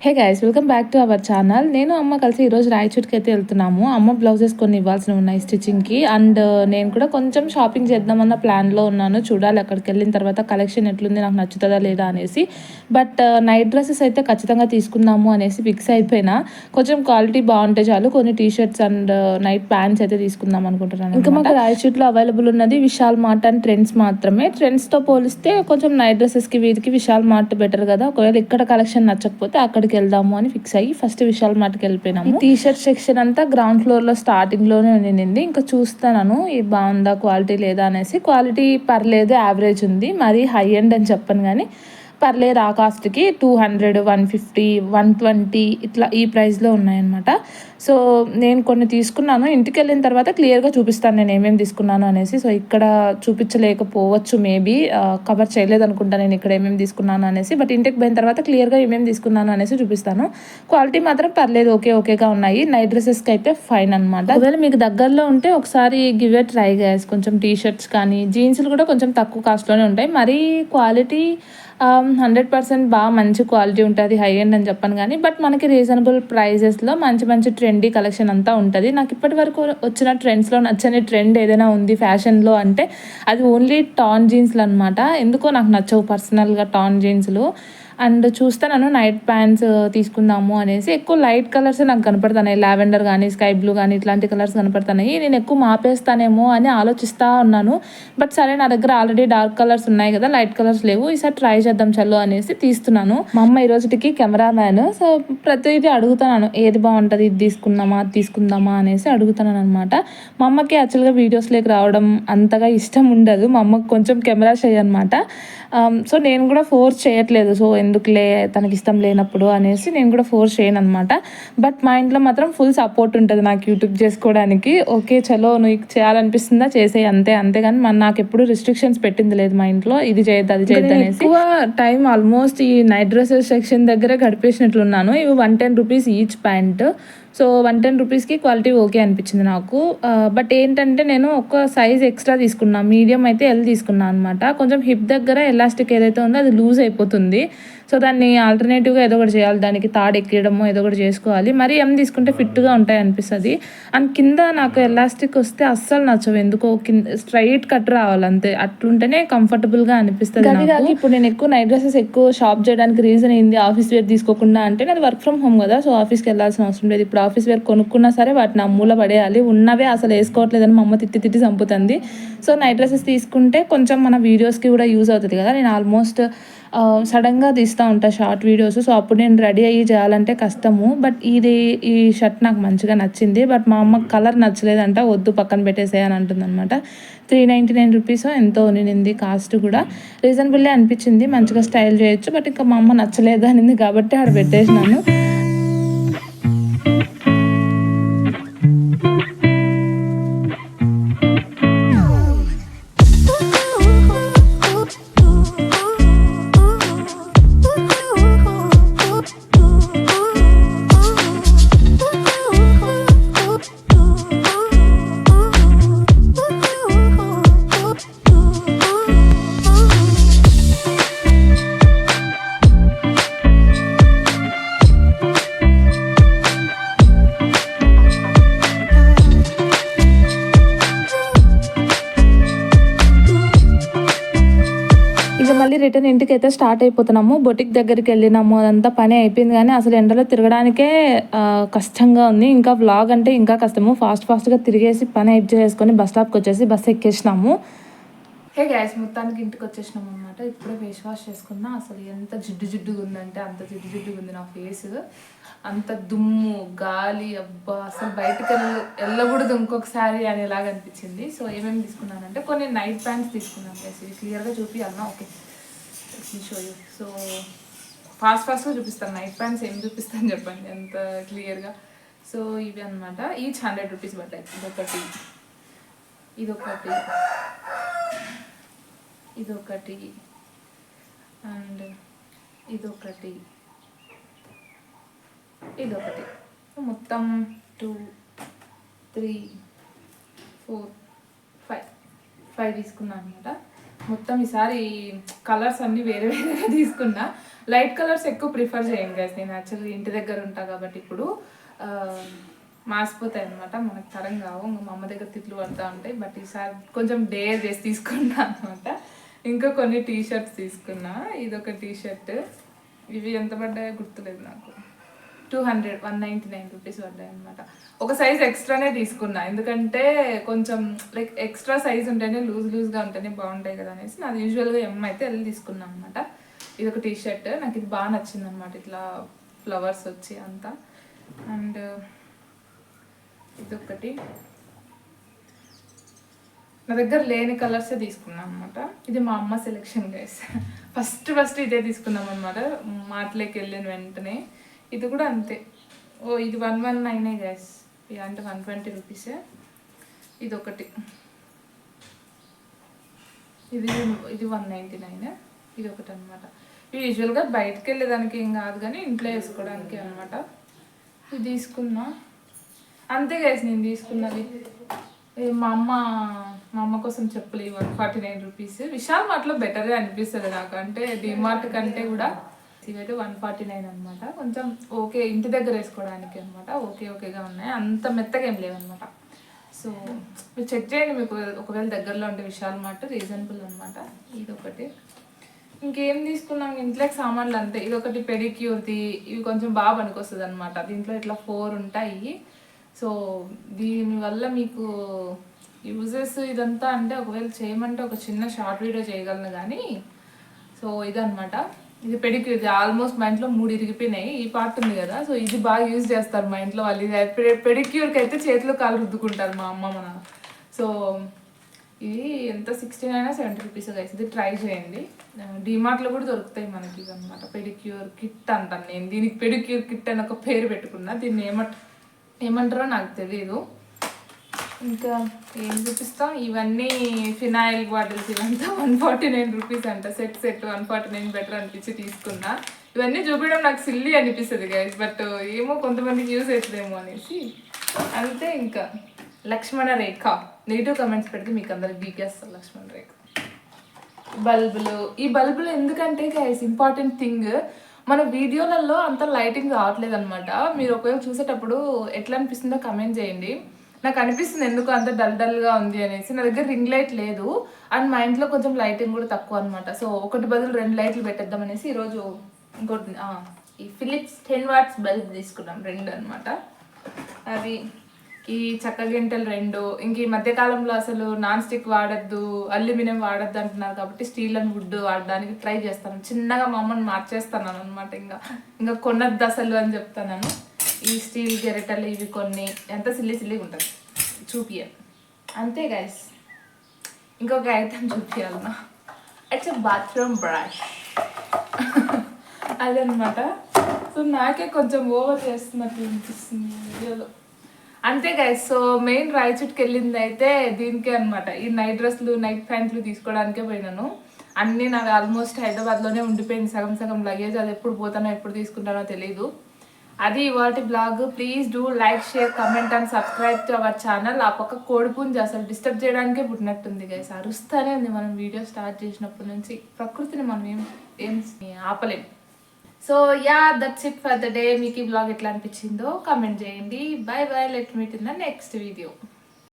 Hey guys, welcome back to our channel. నేను అమ్మ కలిసి ఈరోజు రాయచూట్కి అయితే వెళ్తున్నాము. అమ్మ బ్లౌజెస్ కొన్ని ఇవ్వాల్సినవి ఉన్నాయి స్టిచ్చింగ్కి. అండ్ నేను కూడా కొంచెం షాపింగ్ చేద్దామన్న ప్లాన్లో ఉన్నాను. చూడాలి అక్కడికి వెళ్ళిన తర్వాత కలెక్షన్ ఎట్లుంది, నాకు నచ్చుతుందా లేదా అనేసి. బట్ నైట్ డ్రెస్సెస్ అయితే ఖచ్చితంగా తీసుకుందాము అనేసి ఫిక్స్ అయిపోయినా. కొంచెం క్వాలిటీ బాగుంటే చాలు. కొన్ని టీషర్ట్స్ అండ్ నైట్ ప్యాంట్స్ అయితే తీసుకుందాం అనుకుంటున్నాను. ఇంకా మాకు రాయచూట్లో అవైలబుల్ ఉన్నది విశాల్ మార్ట్ అండ్ ట్రెండ్స్ మాత్రమే. ట్రెండ్స్తో పోలిస్తే కొంచెం నైట్ డ్రెస్సెస్కి వీటికి విశాల్ మార్ట్ బెటర్ కదా. ఒకవేళ ఇక్కడ కలెక్షన్ నచ్చకపోతే అక్కడికి వెళ్దాము అని ఫిక్స్ అయ్యి ఫస్ట్ విశాల్ మార్ట్కి వెళ్ళిపోయినాము. టీ షర్ట్ సెక్షన్ అంతా గ్రౌండ్ ఫ్లోర్ లో స్టార్టింగ్ లోనే ఉండింది. ఇంకా చూస్తాను ఇది బాగుందా క్వాలిటీ లేదా అనేసి. క్వాలిటీ పర్లేదు, యావరేజ్ ఉంది, మరీ హై ఎండ్ అని చెప్పను కానీ పర్లేదు. ఆ కాస్ట్కి 200, 150, 120 ఇట్లా ఈ ప్రైస్లో ఉన్నాయన్నమాట. సో నేను కొన్ని తీసుకున్నాను. ఇంటికి వెళ్ళిన తర్వాత క్లియర్గా చూపిస్తాను నేను ఏమేమి తీసుకున్నాను అనేసి. సో ఇక్కడ చూపించలేకపోవచ్చు, మేబీ కవర్ చేయలేదు అనుకుంటా నేను ఇక్కడ ఏమేమి తీసుకున్నాను అనేసి. బట్ ఇంటికి పోయిన తర్వాత క్లియర్గా ఏమేమి తీసుకున్నాను అనేసి చూపిస్తాను. క్వాలిటీ మాత్రం పర్లేదు, ఓకేగా ఉన్నాయి. నైట్ డ్రెస్సెస్కి అయితే ఫైన్ అనమాట. ఒకవేళ మీకు దగ్గరలో ఉంటే ఒకసారి గివ్ ఎ ట్రై గైస్. కొంచెం టీ షర్ట్స్ కానీ జీన్స్లు కూడా కొంచెం తక్కువ కాస్ట్లోనే ఉంటాయి. మరీ క్వాలిటీ 100% బాగా మంచి క్వాలిటీ ఉంటుంది, హై ఎండ్ అని చెప్పాను కానీ. బట్ మనకి రీజనబుల్ ప్రైజెస్లో మంచి ట్రెండీ కలెక్షన్ అంతా ఉంటుంది. నాకు ఇప్పటి వరకు వచ్చిన ట్రెండ్స్లో నచ్చని ట్రెండ్ ఏదైనా ఉంది ఫ్యాషన్లో అంటే అది ఓన్లీ టాన్ జీన్స్లు అనమాట. ఎందుకో నాకు నచ్చవు పర్సనల్గా టాన్ జీన్స్లు. అండ్ చూస్తాను నైట్ ప్యాంట్స్ తీసుకుందాము అనేసి. ఎక్కువ లైట్ కలర్స్ నాకు కనపడుతున్నాయి. లావెండర్ కానీ స్కై బ్లూ కానీ ఇట్లాంటి కలర్స్ కనపడుతున్నాయి. నేను ఎక్కువ మాపేస్తానేమో అని ఆలోచిస్తూ ఉన్నాను. బట్ సరే, నా దగ్గర ఆల్రెడీ డార్క్ కలర్స్ ఉన్నాయి కదా, లైట్ కలర్స్ లేవు. ఈసారి ట్రై చేద్దాం చల్లో అనేసి తీస్తున్నాను. మా అమ్మ ఈ రోజుకి కెమెరా మ్యాన్. సో ప్రతిదీ అడుగుతున్నాను, ఏది బాగుంటుంది, ఇది తీసుకుందామా అది తీసుకుందామా అనేసి అడుగుతున్నాను అనమాట. మా అమ్మకి యాక్చువల్గా వీడియోస్లోకి రావడం అంతగా ఇష్టం ఉండదు. మా అమ్మకి కొంచెం కెమెరా షై అనమాట. సో నేను కూడా ఫోర్స్ చేయట్లేదు. సో ఎందుకులే తనకి ఇష్టం లేనప్పుడు అనేసి నేను కూడా ఫోర్స్ చేయను అనమాట. బట్ మా ఇంట్లో మాత్రం ఫుల్ సపోర్ట్ ఉంటుంది నాకు యూట్యూబ్ చేసుకోవడానికి. ఓకే చలో, నువ్వు చేయాలనిపిస్తుందా చేసేయి అంతేగాని నాకు ఎప్పుడు రిస్ట్రిక్షన్స్ పెట్టింది లేదు మా ఇంట్లో, ఇది చేయొద్దు అది చేయొద్దు అనేసి. ఎక్కువ టైం ఆల్మోస్ట్ ఈ నైట్ డ్రెస్సెస్ సెక్షన్ దగ్గర గడిపేసినట్లున్నాను. ఇవి 110 రూపీస్ ఈచ్ ప్యాంట్. సో 110 రూపీస్కి క్వాలిటీ ఓకే అనిపించింది నాకు. బట్ ఏంటంటే నేను ఒక సైజ్ ఎక్స్ట్రా తీసుకున్నాను. మీడియం అయితే ఎల్ తీసుకున్నాను అనమాట. కొంచెం హిప్ దగ్గర ఎలాస్టిక్ ఏదైతే ఉందో అది లూజ్ అయిపోతుంది. సో దాన్ని ఆల్టర్నేటివ్గా ఏదో ఒకటి చేయాలి, దానికి తాడు ఎక్కియడమో ఏదో ఒకటి చేసుకోవాలి. మరి ఎం తీసుకుంటే ఫిట్గా ఉంటాయి అనిపిస్తుంది. అండ్ కింద నాకు ఎలాస్టిక్ వస్తే అస్సలు నచ్చవు, ఎందుకో కింద స్ట్రైట్ కట్ రావాలి అంతే, అట్లుంటేనే కంఫర్టబుల్గా అనిపిస్తుంది. ఇప్పుడు నేను ఎక్కువ నైట్ డ్రెస్సెస్ ఎక్కువ షాప్ చేయడానికి రీజన్ ఏంది, ఆఫీస్ వేర్ తీసుకోకుండా అంటే నాది వర్క్ ఫ్రమ్ హోమ్ కదా. సో ఆఫీస్కి వెళ్ళాల్సిన అవసరం లేదు. ఇప్పుడు ఆఫీస్ వేర్ కొనుక్కున్నా సరే వాటిని మూల పడేయాలి. ఉన్నవే అసలు వేసుకోవట్లేదని మా అమ్మ తిట్టి చంపుతుంది. సో నైట్ డ్రెస్సెస్ తీసుకుంటే కొంచెం మన వీడియోస్కి కూడా యూజ్ అవుతుంది కదా. నేను ఆల్మోస్ట్ సడన్గా తీస్తూ ఉంటాను షార్ట్ వీడియోస్. సో అప్పుడు నేను రెడీ అయ్యి చేయాలంటే కష్టము. బట్ ఈ షర్ట్ నాకు మంచిగా నచ్చింది. బట్ మా అమ్మకి కలర్ నచ్చలేదంట, వద్దు పక్కన పెట్టేసేయని అంటుంది అనమాట. 399 రూపీస్ ఎంతో నింది. కాస్ట్ కూడా రీజనబుల్లే అనిపించింది, మంచిగా స్టైల్ చేయొచ్చు. బట్ ఇంకా మా అమ్మ నచ్చలేదు అనింది కాబట్టి ఆడ పెట్టేసినాను. మళ్ళీ రిటర్న్ ఇంటికి అయితే స్టార్ట్ అయిపోతున్నాము. బొటిక్ దగ్గరికి వెళ్ళినాము, అదంతా పని అయిపోయింది కానీ అసలు ఎండలో తిరగడానికే కష్టంగా ఉంది. ఇంకా వ్లాగ్ అంటే ఇంకా కష్టము. ఫాస్ట్గా తిరిగేసి పని అయిప్ చేసుకొని బస్ స్టాప్కి వచ్చేసి బస్సు ఎక్కేసినాము. హే గ్యాస్, మొత్తానికి ఇంటికి వచ్చేసినాము అనమాట. ఇప్పుడే ఫేస్ వాష్ చేసుకున్నా. అసలు ఎంత జిడ్డుగా ఉందంటే అంత జిడ్డుగా ఉంది నా ఫేస్. అంత దుమ్ము గాలి, అబ్బా అసలు బయటకు వెళ్ళకూడదు ఇంకొకసారి అనేలాగా అనిపించింది. సో ఏమేమి తీసుకున్నానంటే కొన్ని నైట్ ప్యాంట్స్ తీసుకున్నాను. ఇది క్లియర్గా చూపించాలన్నా. Okay show you. సో ఫాస్ట్గా చూపిస్తాను. నైట్ ప్యాంట్స్ ఏం చూపిస్తాను చెప్పండి ఎంత క్లియర్గా. సో ఇవి అనమాట. ఈచ్ 100 రూపీస్ పడ్డాయి. ఇదొకటి అండ్ ఇదొకటి మొత్తం 2, 3, 4, 5 తీసుకున్నాను అనమాట. మొత్తం ఈసారి కలర్స్ అన్నీ వేరే తీసుకున్నా. లైట్ కలర్స్ ఎక్కువ ప్రిఫర్ చేయను గైస్. నేను యాక్చువల్లీ ఇంటి దగ్గర ఉంటా కాబట్టి ఇప్పుడు మాసిపోతాయి అనమాట, మనకు తరం కావు. ఇంకా మా అమ్మ దగ్గర తిట్లు పడుతూ ఉంటాయి. బట్ ఈసారి కొంచెం డేర్ చేసి తీసుకున్నా అనమాట. ఇంకా కొన్ని టీ షర్ట్స్ తీసుకున్నా. ఇదొక టీ షర్ట్, ఇవి ఎంత పడ్డాయో గుర్తులేదు నాకు. 199 రూపీస్ పడ్డాయి అనమాట. ఒక సైజ్ ఎక్స్ట్రానే తీసుకున్నా, ఎందుకంటే కొంచెం లైక్ ఎక్స్ట్రా సైజ్ ఉంటేనే లూజ్గా ఉంటేనే బాగుంటాయి కదా అనేసి. నాది యూజువల్గా ఎమ్ అయితే వెళ్ళి తీసుకున్నాను అనమాట. ఇది ఒక టీ షర్ట్, నాకు ఇది బాగా నచ్చింది అనమాట, ఇట్లా ఫ్లవర్స్ వచ్చి అంతా. అండ్ ఇదొకటి నా దగ్గర లేని కలర్సే తీసుకున్నాను అనమాట. ఇది మా అమ్మ సెలెక్షన్ గైస్. ఫస్ట్ ఇదే తీసుకున్నాం అనమాట మార్ట్లోకి వెళ్ళిన వెంటనే. ఇది కూడా అంతే. ఇది 119 గైస్, అంటే 120 రూపీసే. ఇది ఒకటి, ఇది 199. ఇది ఒకటి అనమాట. ఇవి యూజువల్గా బయటకు వెళ్ళేదానికి ఏం కాదు కానీ ఇంట్లో వేసుకోవడానికి అనమాట. ఇది తీసుకున్నా అంతే గైస్. నేను తీసుకున్నది మా అమ్మ కోసం చెప్పులు 149 రూపీస్. విశాల్ మార్ట్లో బెటర్గా అనిపిస్తుంది నాకు, అంటే డిమార్ట్ కంటే కూడా. ఇవైతే 149 అనమాట. కొంచెం ఓకే ఇంటి దగ్గర వేసుకోవడానికి అనమాట. ఓకేగా ఉన్నాయి, అంత మెత్తగా ఏం లేవన్నమాట. సో మీరు చెక్ చేయండి, మీకు ఒకవేళ దగ్గరలో ఉంటే విశాల్ మార్ట్ రీజనబుల్ అనమాట. ఇది ఒకటి. ఇంకేం తీసుకున్నాం ఇంట్లోకి సామాన్లు అంతే. ఇది ఒకటి పెడిక్యూర్ది, ఇవి కొంచెం బాగా పనికొస్తుంది అనమాట. దీంట్లో ఇట్లా 4 ఉంటాయి. సో దీనివల్ల మీకు యూజెస్ ఇదంతా, అంటే ఒకవేళ చేయమంటే ఒక చిన్న షార్ట్ వీడియో చేయగలను కానీ. సో ఇదనమాట. ఇది పెడిక్యూర్, ఇది ఆల్మోస్ట్ మా ఇంట్లో 3 ఇరిగిపోయినాయి. ఈ పార్ట్ ఉంది కదా, సో ఇది బాగా యూజ్ చేస్తారు మా ఇంట్లో వాళ్ళు. ఇది పెడిక్యూర్కి అయితే చేతిలో కాలు రుద్దుకుంటారు మా అమ్మ మన. సో ఇది ఎంత 69 70 రూపీస్ గైస్. ఇది ట్రై చేయండి, డిమార్ట్లో కూడా దొరుకుతాయి మనకి ఇవన్నమాట. పెడిక్యూర్ కిట్ అంటాను నేను దీనికి. పెడిక్యూర్ కిట్ అని ఒక పేరు పెట్టుకున్నా, దీన్ని ఏమంటారో నాకు తెలియదు. ఇంకా ఏం చూపిస్తాం, ఇవన్నీ ఫినాయిల్ బాటిల్స్, ఇవంతా 149 రూపీస్ అంట. సెట్ 149 బెటర్ అనిపించి తీసుకున్నా. ఇవన్నీ చూపించడం నాకు సిల్లీ అనిపిస్తుంది గైస్, బట్ ఏమో కొంతమందికి యూజ్ అవుతుందేమో అనేసి అంతే. ఇంకా లక్ష్మణ రేఖ నెగిటివ్ కమెంట్స్ పెడితే మీకు అందరికి గీకేస్తారు లక్ష్మణ రేఖ. బల్బులు, ఈ బల్బులు ఎందుకంటే గైస్ ఇంపార్టెంట్ థింగ్, మన వీడియోలలో అంత లైటింగ్ రావట్లేదు అనమాట. మీరు ఒకవేళ చూసేటప్పుడు ఎట్లా అనిపిస్తుందో కమెంట్ చేయండి. నాకు అనిపిస్తుంది ఎందుకు అంత డల్గా ఉంది అనేసి. నా దగ్గర రింగ్ లైట్ లేదు, అండ్ మా ఇంట్లో కొంచెం లైటింగ్ కూడా తక్కువ అనమాట. సో ఒకటి బదులు 2 లైట్లు పెట్టేద్దాం అనేసి ఈరోజు ఇంకోటి ఈ ఫిలిప్స్ 10 వాట్స్ బల్బ్ తీసుకున్నాం, 2 అనమాట. అవి ఈ చక్క గంటలు 2. ఇంక ఈ మధ్యకాలంలో అసలు నాన్ స్టిక్ వాడద్దు, అల్యూమినియం వాడద్దు అంటున్నారు కాబట్టి స్టీల్ అండ్ వుడ్ వాడడానికి ట్రై చేస్తాను. చిన్నగా మా అమ్మని మార్చేస్తాను అనమాట. ఇంకా కొన్నద్దు అసలు అని చెప్తాను. ఈ స్టీల్ గెరెటలు ఇవి కొన్ని ఎంత సిల్లీగా ఉంటుంది చూపియాలి అంతే గైస్. ఇంకొక ఐటమ్ చూపించాలన్నా, ఇట్స్ బాత్రూమ్ బ్రష్ అదనమాట. సో నాకే కొంచెం ఓవర్ చేస్తున్నట్లు అనిపిస్తుంది వీడియోలో అంతే గైస్. సో మెయిన్ రాయచూట్కి వెళ్ళింది అయితే దీనికే అనమాట. ఈ నైట్ డ్రెస్లు నైట్ ప్యాంట్లు తీసుకోవడానికే పోయినాను. అన్నీ నాకు ఆల్మోస్ట్ హైదరాబాద్లోనే ఉండిపోయింది, సగం లగేజ్. అది ఎప్పుడు పోతానో ఎప్పుడు తీసుకుంటానో తెలీదు. అది ఇవాటి blog. Please do like, share, comment and subscribe to our channel. ఆ పక్క కోడిపుంజి అసలు డిస్టర్బ్ చేయడానికే పుట్టినట్టుంది గైస్, అరుస్తానే ఉంది మనం వీడియో స్టార్ట్ చేసినప్పటి నుంచి. ప్రకృతిని మనం ఏం ఆపలేం. So yeah that's it for the day. మీకు ఈ బ్లాగ్ ఎట్లా అనిపించిందో కమెంట్ చేయండి. Bye let meet in the next video.